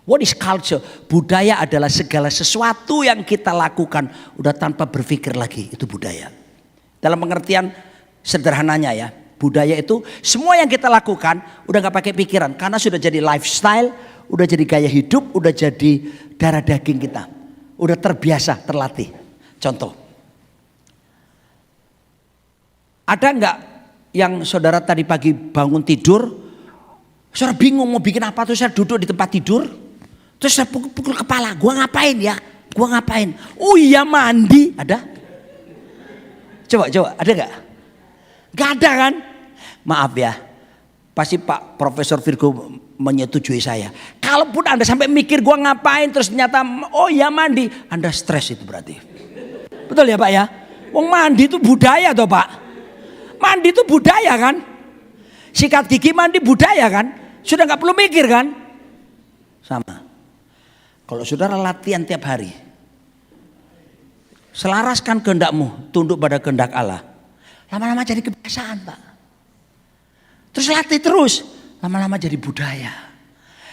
Speaker 1: What is culture? Budaya adalah segala sesuatu yang kita lakukan udah tanpa berpikir lagi, itu budaya. Dalam pengertian sederhananya ya, budaya itu semua yang kita lakukan udah gak pakai pikiran karena sudah jadi lifestyle, udah jadi gaya hidup, udah jadi darah daging kita. Udah terbiasa, terlatih. Contoh. Ada nggak yang saudara tadi pagi bangun tidur, saudara bingung mau bikin apa, tuh saya duduk di tempat tidur, terus saya pukul kepala, gua ngapain ya? Gua ngapain? Oh iya mandi, ada? Coba, ada nggak? Gak ada kan? Maaf ya, pasti Pak Profesor Virgo menyetujui saya. Kalaupun Anda sampai mikir gua ngapain, terus ternyata oh iya mandi, Anda stres itu berarti. Betul ya Pak ya? Wong mandi itu budaya toh Pak. Mandi itu budaya kan? Sikat gigi mandi budaya kan? Sudah gak perlu mikir kan? Sama. Kalau saudara latihan tiap hari, selaraskan kehendakmu, tunduk pada kehendak Allah. Lama-lama jadi kebiasaan Pak. Terus latih terus, lama-lama jadi budaya.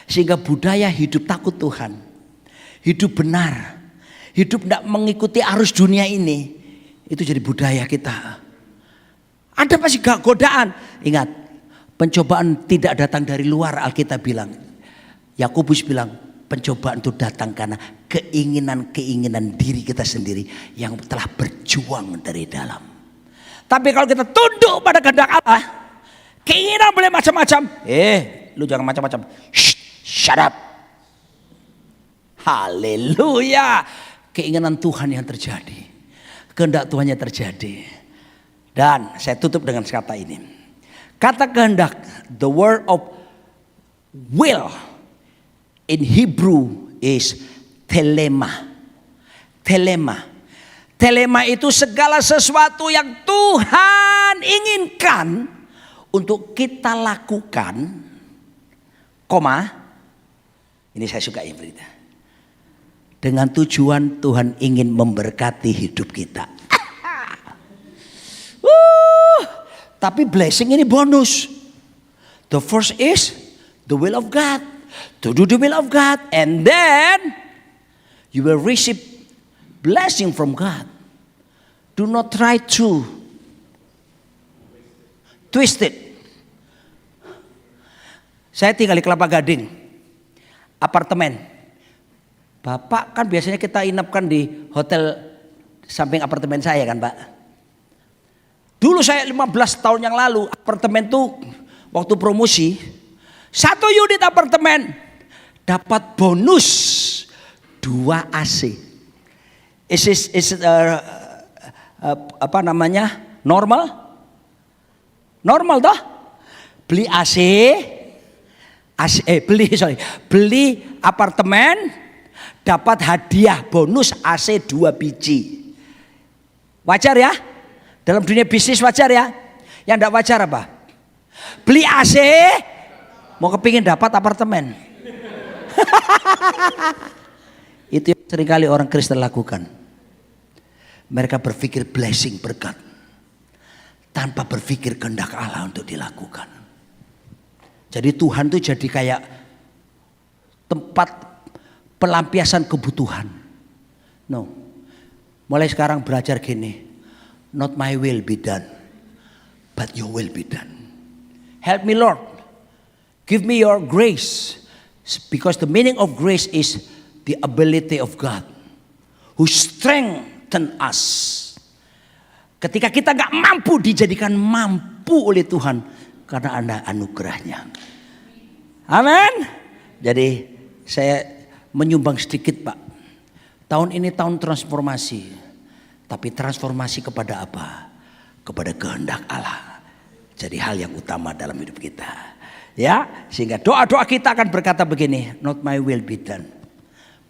Speaker 1: Sehingga budaya hidup takut Tuhan. Hidup benar. Hidup tidak mengikuti arus dunia ini. Itu jadi budaya kita. Ada pasti godaan. Ingat, pencobaan tidak datang dari luar, Alkitab bilang. Yakobus bilang, pencobaan itu datang karena keinginan-keinginan diri kita sendiri yang telah berjuang dari dalam. Tapi kalau kita tunduk pada kehendak Allah, keinginan boleh macam-macam. Lu jangan macam-macam. Shut up. Haleluya. Keinginan Tuhan yang terjadi. Kehendak Tuhan yang terjadi. Dan saya tutup dengan kata ini. Kata kehendak, the word of will in Hebrew is telema. Telema. Telema itu segala sesuatu yang Tuhan inginkan untuk kita lakukan, koma, ini saya suka ya berita. Dengan tujuan Tuhan ingin memberkati hidup kita. Tapi blessing ini bonus. The first is the will of God. To do the will of God. And then you will receive blessing from God. Do not try to twist it. Saya tinggal di Kelapa Gading. Apartemen. Bapak kan biasanya kita inapkan di hotel samping apartemen saya kan Pak. Dulu saya 15 tahun yang lalu apartemen tuh waktu promosi 1 unit apartemen dapat bonus 2 AC. Is it apa namanya normal? Normal toh? Beli AC beli apartemen, dapat hadiah bonus AC 2 biji. Wajar ya? Dalam dunia bisnis wajar ya? Yang enggak wajar apa? Beli AC, mau kepingin dapat apartemen. Itu yang seringkali orang Kristen lakukan. Mereka berpikir blessing, berkat, tanpa berpikir kehendak Allah untuk dilakukan. Jadi Tuhan itu jadi kayak tempat pelampiasan kebutuhan. No. Mulai sekarang belajar gini. Not my will be done, but your will be done. Help me Lord. Give me your grace. Because the meaning of grace is the ability of God who strengthen us. Ketika kita gak mampu, dijadikan mampu oleh Tuhan karena ada anugerahnya. Amin. Jadi saya menyumbang sedikit Pak. Tahun ini tahun transformasi. Tapi transformasi kepada apa? Kepada kehendak Allah. Jadi hal yang utama dalam hidup kita. Ya, sehingga doa-doa kita akan berkata begini, not my will be done,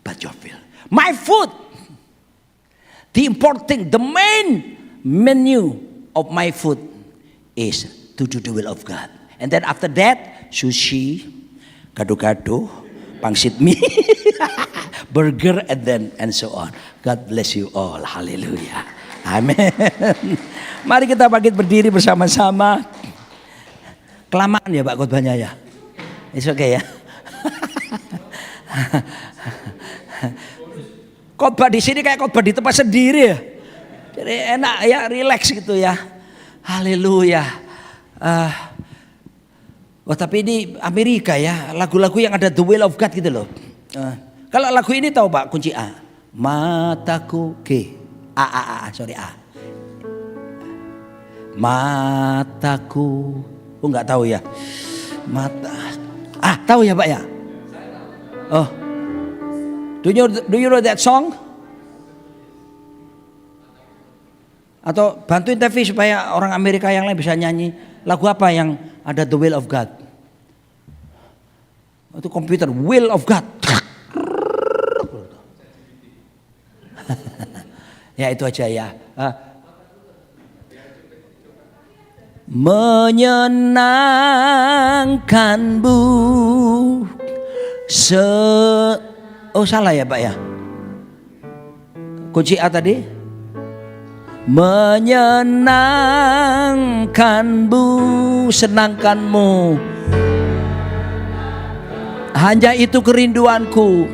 Speaker 1: but your will. My food. The important, the main menu of my food is to do the will of God. And then after that, sushi, gado-gado, pangsit mie, burger, and so on. God bless you all. Haleluya. Amin. Mari kita bangkit berdiri bersama-sama. Kelamaan ya Pak khotbahnya ya. It's okay ya. Khotbah di sini kayak khotbah di tempat sendiri ya. Jadi enak ya, relax gitu ya. Haleluya. Tapi ini Amerika ya, lagu-lagu yang ada the will of God gitu loh. Kalau lagu ini tahu Pak, kunci A. Mataku G. A. Mataku. Oh nggak tahu ya. Tahu ya Pak ya? Oh. Do you know that song? Atau bantuin Tevi supaya orang Amerika yang lain bisa nyanyi lagu apa yang ada the will of God. Itu komputer, will of God. Ya itu aja ya. Menyenangkanmu. Oh salah ya Pak ya. Kunci A tadi. Menyenangkanmu, senangkanmu. Hanya itu kerinduanku.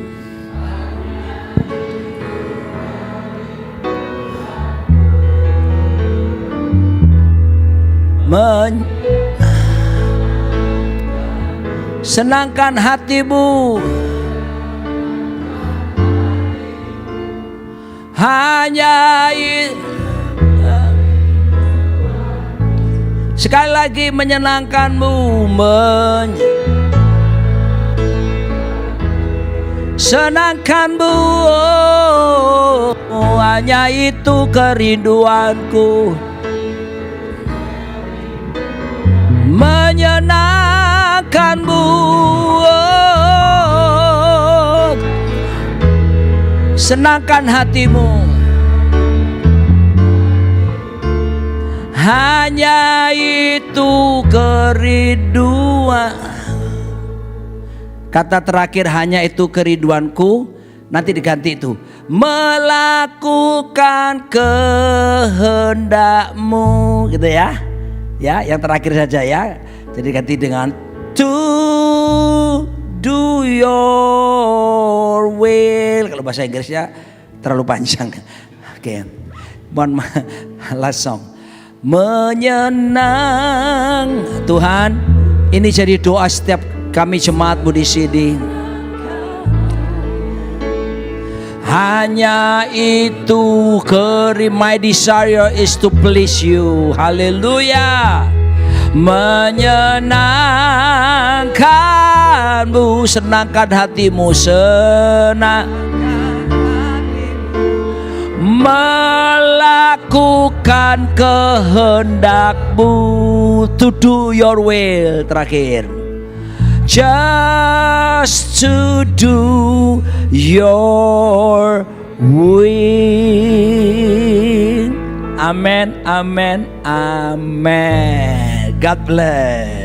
Speaker 1: Senangkan hatimu. Hanya sekali lagi menyenangkanmu. Senangkanmu, hanya itu kerinduanku. Menyenangkanmu, senangkan hatimu. Hanya itu kerinduan. Kata terakhir hanya itu kerinduanku. Nanti diganti itu. Melakukan kehendakmu. Gitu ya. Ya, yang terakhir saja ya. Jadi ganti dengan to do your will. Kalau bahasa Inggrisnya terlalu panjang. Oke. One last song. Menyenang Tuhan. Ini jadi doa setiap kami jemaatmu di sini. Hanya itu my desire is to please you. Haleluya. Menyenangkanmu, senangkan hatimu, melakukan kehendakmu, to do your will. Terakhir, just to do your will. Amen, amen, amen. God bless.